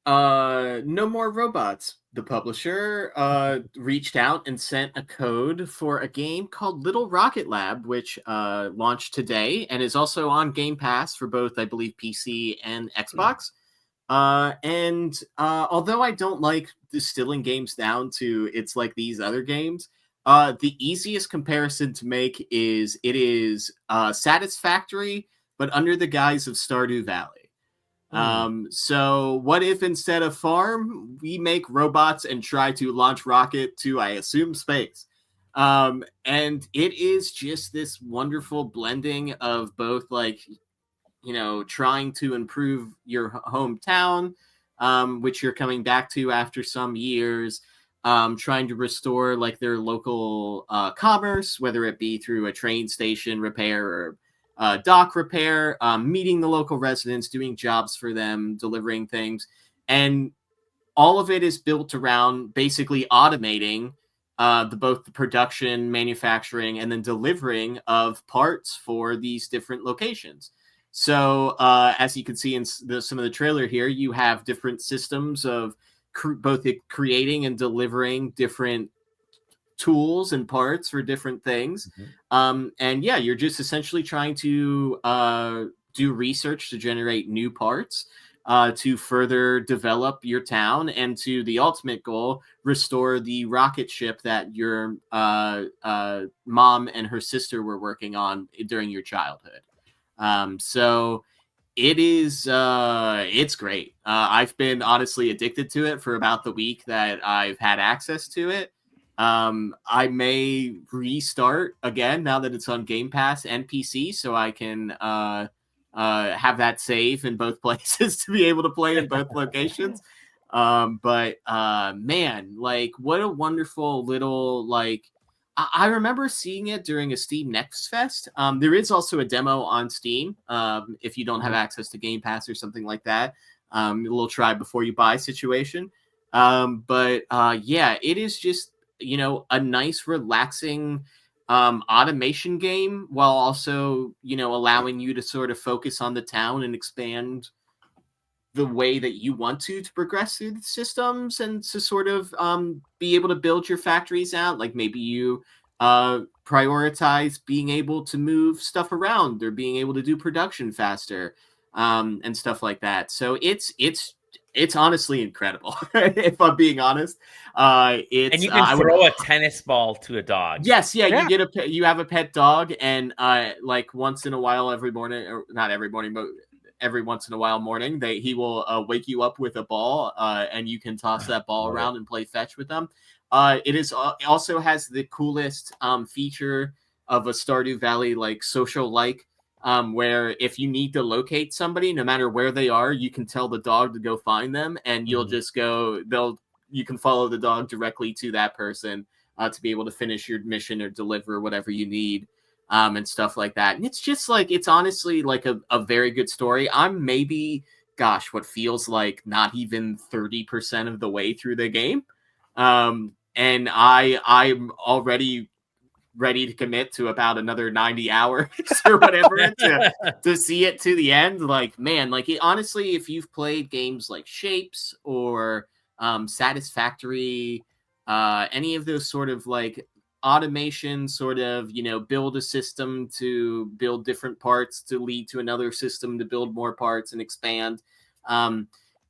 No More Robots. The publisher reached out and sent a code for a game called Little Rocket Lab, which launched today and is also on Game Pass for both, I believe, PC and Xbox. And although I don't like distilling games down to it's like these other games, the easiest comparison to make is it is satisfactory, but under the guise of Stardew Valley. So what if instead of farm, we make robots and try to launch rocket to, I assume, space? And it is just this wonderful blending of both, like, trying to improve your hometown, which you're coming back to after some years, trying to restore like their local commerce, whether it be through a train station repair or dock repair, meeting the local residents, doing jobs for them, delivering things. And all of it is built around basically automating both the production, manufacturing, and then delivering of parts for these different locations. So, as you can see in some of the trailer here, you have different systems of both creating and delivering different tools and parts for different things. And yeah, you're just essentially trying to do research to generate new parts to further develop your town and to the ultimate goal, restore the rocket ship that your mom and her sister were working on during your childhood. So it's great. I've been honestly addicted to it for about the week that I've had access to it. I may restart again now that it's on Game Pass and PC, so I can have that save in both places to be able to play in both locations. But man, like, what a wonderful little, like, I remember seeing it during a Steam Next Fest. There is also a demo on Steam if you don't have access to Game Pass or something like that. A little try before you buy situation. But yeah, it is just, a nice, relaxing automation game while also, allowing you to sort of focus on the town and expand the way that you want to progress through the systems and to sort of be able to build your factories out. Like maybe you prioritize being able to move stuff around or being able to do production faster and stuff like that. So it's honestly incredible. If I'm being honest, it's and you can throw a tennis ball to a dog. Yes, yeah, you have a pet dog, and like once in a while, every morning, or not every morning, but every once in a while morning, he will wake you up with a ball, and you can toss that ball around and play fetch with them. It also has the coolest feature of a Stardew Valley like social where if you need to locate somebody, no matter where they are, you can tell the dog to go find them, and you'll just go. You can follow the dog directly to that person to be able to finish your mission or deliver whatever you need. And stuff like that. And it's just like, it's honestly like a very good story. I'm maybe, what feels like not even 30% of the way through the game. And I'm already ready to commit to about another 90 hours or whatever to see it to the end. Like, man, like honestly, if you've played games like Shapes or Satisfactory, any of those sort of like automation sort of, build a system to build different parts to lead to another system to build more parts and expand.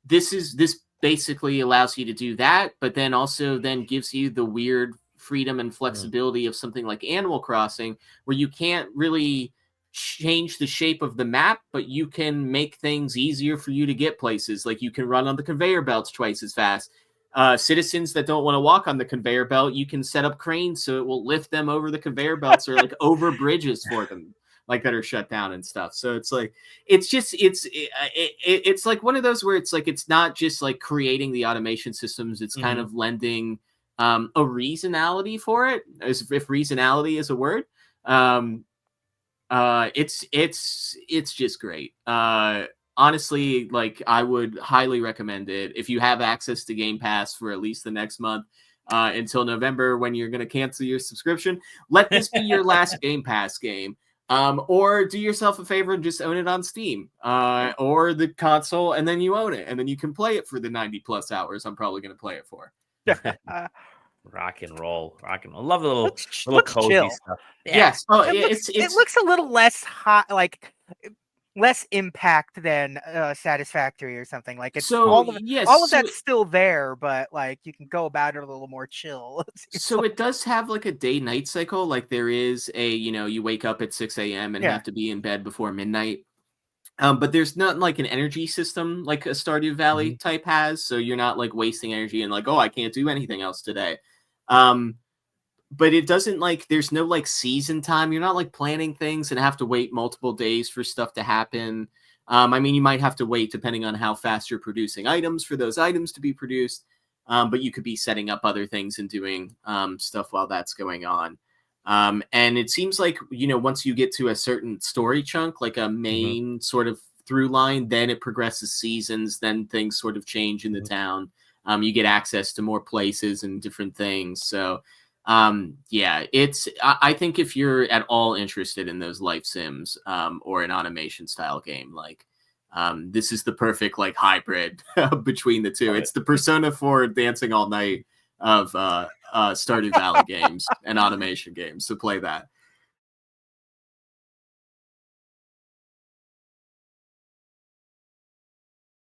This basically allows you to do that, but then also then gives you the weird freedom and flexibility of something like Animal Crossing, where you can't really change the shape of the map, but you can make things easier for you to get places. Like you can run on the conveyor belts twice as fast. Citizens that don't want to walk on the conveyor belt, you can set up cranes so it will lift them over the conveyor belts or like over bridges for them, like that are shut down and stuff. So it's like, it's like one of those where it's like, it's not just like creating the automation systems. It's kind of lending a reasonality for it, as if reasonality is a word. It's just great. Honestly, like I would highly recommend it if you have access to Game Pass for at least the next month until November when you're going to cancel your subscription. Let this be your last Game Pass game. Or do yourself a favor and just own it on Steam, or the console, and then you own it, and then you can play it for the 90+ hours I'm probably going to play it for. Rock and roll. Love the little looks cozy chill. stuff. Yeah. Yes. Oh, It looks a little less hot, like less impact than Satisfactory or something. Like it's all of that's still there, but like you can go about it a little more chill. So it does have like a day-night cycle. Like there is a, you wake up at 6 a.m. and have to be in bed before midnight. But there's not like an energy system like a Stardew Valley type has. So you're not like wasting energy and like, oh, I can't do anything else today. But it doesn't like, there's no like season time. You're not like planning things and have to wait multiple days for stuff to happen. I mean, you might have to wait depending on how fast you're producing items for those items to be produced. But you could be setting up other things and doing stuff while that's going on. And it seems like, once you get to a certain story chunk, like a main sort of through line, then it progresses seasons, then things sort of change in the town. You get access to more places and different things. So, I think if you're at all interested in those life sims or an automation style game, like this is the perfect like hybrid between the two. It's the Persona 4 dancing all night of Stardew Valley games and automation games. So play that.